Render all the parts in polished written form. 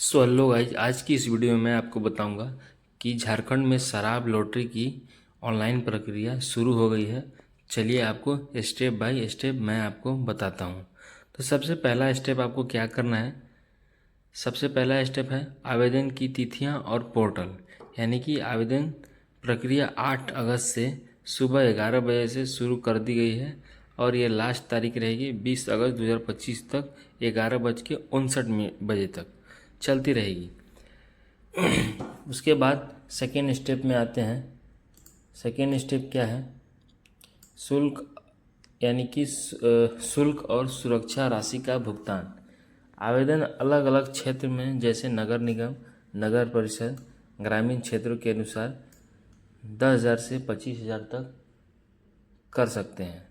So hello guys, आज की इस वीडियो में मैं आपको बताऊंगा कि झारखंड में शराब लॉटरी की ऑनलाइन प्रक्रिया शुरू हो गई है। चलिए आपको स्टेप बाय स्टेप मैं आपको बताता हूं। तो सबसे पहला स्टेप आपको क्या करना है। सबसे पहला स्टेप है आवेदन की तिथियां और पोर्टल। यानी कि आवेदन प्रक्रिया 8 अगस्त से सुबह 11 बजे से शुरू कर दी गई है और ये लास्ट तारीख रहेगी 20 अगस्त 2025 तक 11:59 बजे तक चलती रहेगी। उसके बाद सेकेंड स्टेप में आते हैं। सेकेंड स्टेप क्या है? शुल्क, यानी कि शुल्क और सुरक्षा राशि का भुगतान। आवेदन अलग अलग क्षेत्र में जैसे नगर निगम, नगर परिषद, ग्रामीण क्षेत्रों के अनुसार 10,000 से 25,000 तक कर सकते हैं।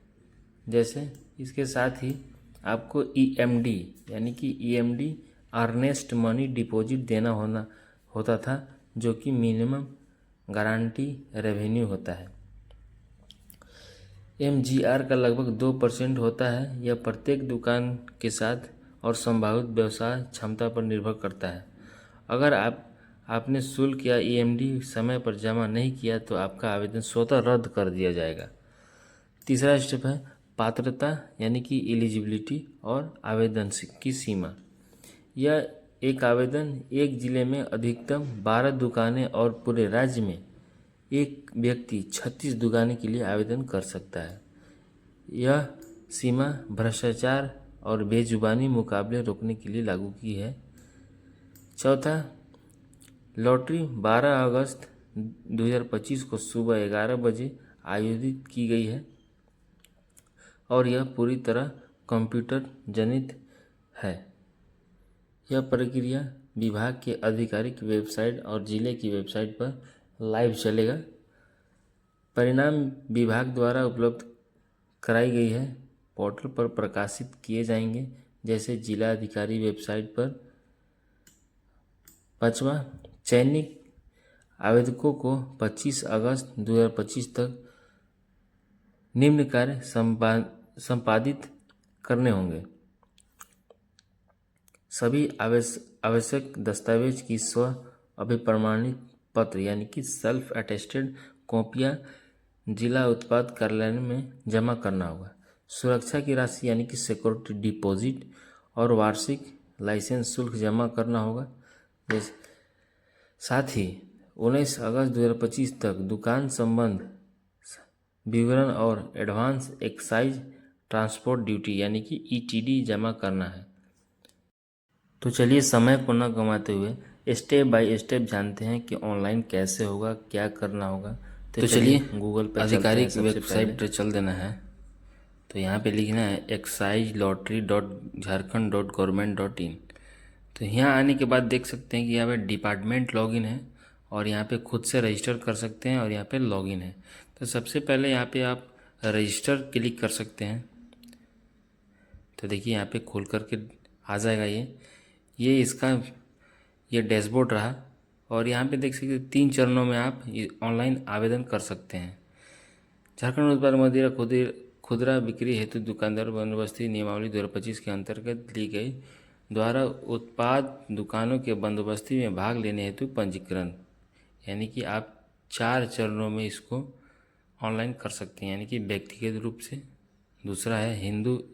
जैसे इसके साथ ही आपको ईएमडी यानी कि ईएमडी अर्नेस्ट मनी डिपॉजिट देना होता था, जो कि मिनिमम गारंटी रेवेन्यू होता है। एमजीआर का लगभग 2% होता है। यह प्रत्येक दुकान के साथ और संभावित व्यवसाय क्षमता पर निर्भर करता है। अगर आपने शुल्क या ईएमडी समय पर जमा नहीं किया तो आपका आवेदन स्वतः रद्द कर दिया जाएगा। तीसरा स्टेप है पात्रता यानी कि एलिजिबिलिटी और आवेदन की सीमा। यह एक आवेदन एक जिले में अधिकतम 12 दुकानें और पूरे राज्य में एक व्यक्ति 36 दुकानें के लिए आवेदन कर सकता है। यह सीमा भ्रष्टाचार और बेजुबानी मुकाबले रोकने के लिए लागू की है। चौथा, लॉटरी 12 अगस्त 2025 को सुबह 11 बजे आयोजित की गई है और यह पूरी तरह कंप्यूटर जनित है। यह प्रक्रिया विभाग के आधिकारिक वेबसाइट और जिले की वेबसाइट पर लाइव चलेगा। परिणाम विभाग द्वारा उपलब्ध कराई गई है, पोर्टल पर प्रकाशित किए जाएंगे जैसे जिला अधिकारी वेबसाइट पर। पाँचवा, चयनित आवेदकों को 25 अगस्त 2025 तक निम्न कार्य संपादित करने होंगे। सभी आवश्यक दस्तावेज की स्व अभिप्रमाणित पत्र यानी कि सेल्फ अटेस्टेड कॉपियाँ जिला उत्पाद कार्यालय में जमा करना होगा। सुरक्षा की राशि यानी कि सिक्योरिटी डिपॉजिट और वार्षिक लाइसेंस शुल्क जमा करना होगा। जैसे साथ ही 19 अगस्त 2025 तक दुकान संबंध विवरण और एडवांस एक्साइज ट्रांसपोर्ट ड्यूटी यानी कि ईटीडी जमा करना है। तो चलिए समय को न गंवाते हुए स्टेप बाय स्टेप जानते हैं कि ऑनलाइन कैसे होगा, क्या करना होगा। तो चलिए गूगल पर आधिकारिक वेबसाइट पर चल देना है। तो यहाँ पे लिखना है excise-lottery.jharkhand.government.in। तो यहाँ आने के बाद देख सकते हैं कि यहाँ पे डिपार्टमेंट लॉगिन है और यहाँ पे खुद से रजिस्टर कर सकते हैं और यहाँ पे लॉगिन है। तो सबसे पहले यहाँ पे आप रजिस्टर क्लिक कर सकते हैं। तो देखिए यहाँ पे खोल करके आ जाएगा ये इसका ये डैशबोर्ड रहा और यहाँ पे देख सकते हैं 3 चरणों में आप ऑनलाइन आवेदन कर सकते हैं। झारखंड उत्पाद मदिरा खुदरा बिक्री हेतु दुकानदार बंदोबस्ती नियमावली 2025 के अंतर्गत ली गई द्वारा उत्पाद दुकानों के बंदोबस्ती में भाग लेने हेतु पंजीकरण। यानी कि आप 4 चरणों में इसको ऑनलाइन कर सकते हैं, यानी कि व्यक्तिगत रूप से। दूसरा है हिंदू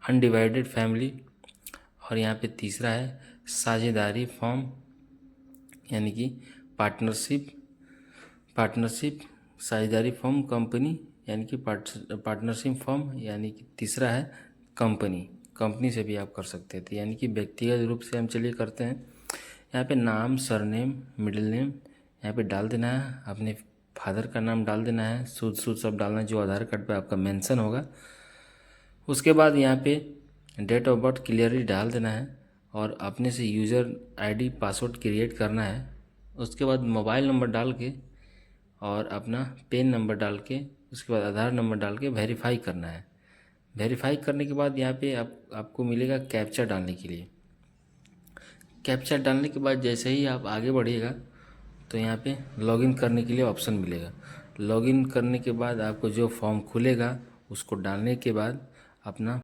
अनडिवाइडेड फैमिली और यहाँ पे तीसरा है साझेदारी फॉर्म यानी कि पार्टनरशिप साझेदारी फॉर्म कंपनी यानी कि पार्टनरशिप फॉर्म, यानी कि तीसरा है कंपनी से भी आप कर सकते थे। यानी कि व्यक्तिगत रूप से हम चलिए करते हैं। यहाँ पे नाम, सरनेम, मिडिल नेम यहाँ पे डाल देना है। अपने फादर का नाम डाल देना है, शुद्ध सब डालना है जो आधार कार्ड पे आपका मेंशन होगा। उसके बाद यहाँ पे डेट ऑफ बर्थ क्लियरली डाल देना है और अपने से यूज़र आईडी पासवर्ड क्रिएट करना है। उसके बाद मोबाइल नंबर डाल के और अपना पेन नंबर डाल के उसके बाद आधार नंबर डाल के वेरीफाई करना है। वेरीफाई करने के बाद यहाँ पे आपको मिलेगा कैप्चा डालने के लिए। कैप्चा डालने के बाद जैसे ही आप आगे बढ़िएगा तो यहाँ पे लॉगिन करने के लिए ऑप्शन मिलेगा। लॉगिन करने के बाद आपको जो फॉर्म खुलेगा उसको डालने के बाद अपना